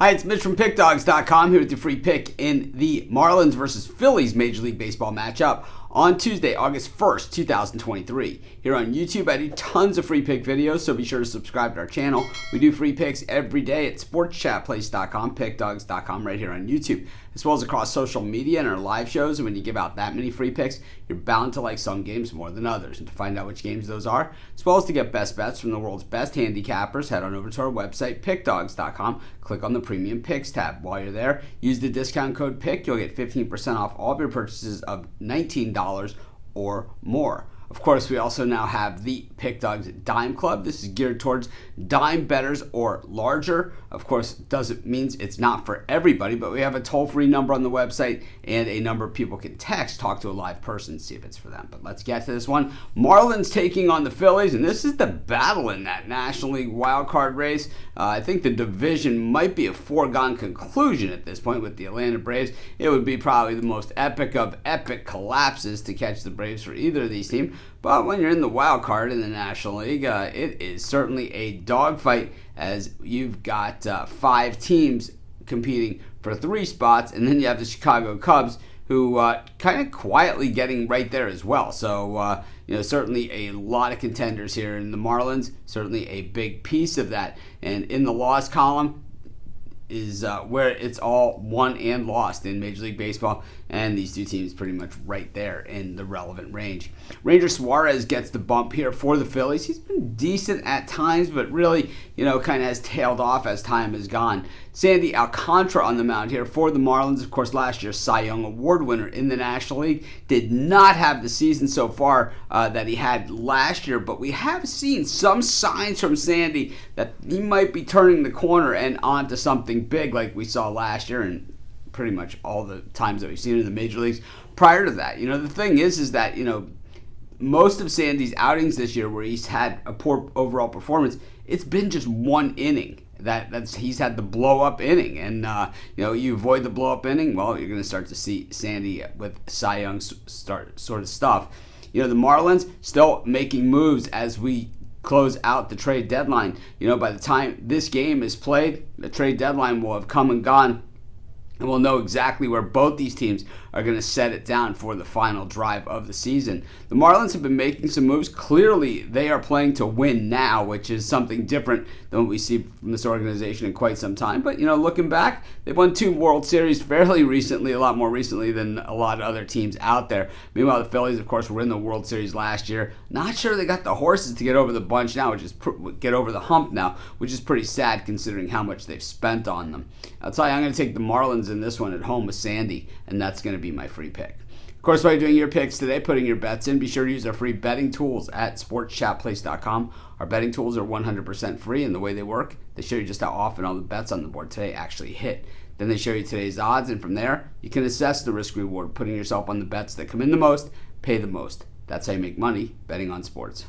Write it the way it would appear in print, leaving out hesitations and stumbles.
Hi, it's Mitch from Pickdawgz.com here with your free pick in the Marlins versus Phillies Major League Baseball matchup on Tuesday, August 1st, 2023. Here on YouTube, I do tons of free pick videos, so be sure to subscribe to our channel. We do free picks every day at sportschatplace.com, pickdawgz.com, right here on YouTube, as well as across social media and our live shows. And when you give out that many free picks, you're bound to like some games more than others. And to find out which games those are, as well as to get best bets from the world's best handicappers, head on over to our website, pickdawgz.com. Click on the Premium Picks tab. While you're there, use the discount code PICK. You'll get 15% off all of your purchases of $19 or more. Of course, we also now have the Pick Dawgz Dime Club. This is geared towards dime bettors or larger. Of course, doesn't means it's not for everybody, but we have a toll-free number on the website and a number of people can text, talk to a live person, see if it's for them. But let's get to this one. Marlins taking on the Phillies, and this is the battle in that National League wildcard race. I think the division might be a foregone conclusion at this point with the Atlanta Braves. It would be probably the most epic of epic collapses to catch the Braves for either of these teams. But when you're in the wild card in the National League, it is certainly a dogfight, as you've got 5 teams competing for 3 spots, and then you have the Chicago Cubs, who kind of quietly getting right there as well. So, certainly a lot of contenders here. In the Marlins, certainly a big piece of that. And in the loss column is where it's all won and lost in Major League Baseball, and these two teams pretty much right there in the relevant range. Ranger Suarez gets the bump here for the Phillies. He's been decent at times, but really, kind of has tailed off as time has gone. Sandy Alcantara on the mound here for the Marlins. Of course, last year's Cy Young Award winner in the National League. Did not have the season so far that he had last year, but we have seen some signs from Sandy that he might be turning the corner and onto something big like we saw last year and pretty much all the times that we've seen in the major leagues prior to that. The thing is that, most of Sandy's outings this year where he's had a poor overall performance, it's been just one inning. That's he's had the blow-up inning, and you avoid the blow-up inning, well, you're going to start to see Sandy with Cy Young sort of stuff. The Marlins still making moves as we close out the trade deadline. By the time this game is played, the trade deadline will have come and gone, and we'll know exactly where both these teams are going to set it down for the final drive of the season. The Marlins have been making some moves. Clearly, they are playing to win now, which is something different than what we see from this organization in quite some time. But, looking back, they've won 2 World Series fairly recently, a lot more recently than a lot of other teams out there. Meanwhile, the Phillies, of course, were in the World Series last year. Not sure they got the horses to get over the bunch now, get over the hump now, which is pretty sad considering how much they've spent on them. I'll tell you, I'm going to take the Marlins in this one at home with Sandy, and that's going to be my free pick. Of course, while you're doing your picks today, putting your bets in, be sure to use our free betting tools at sportschatplace.com. Our betting tools are 100% free, and the way they work, they show you just how often all the bets on the board today actually hit. Then they show you today's odds, and from there, you can assess the risk-reward, putting yourself on the bets that come in the most, pay the most. That's how you make money betting on sports.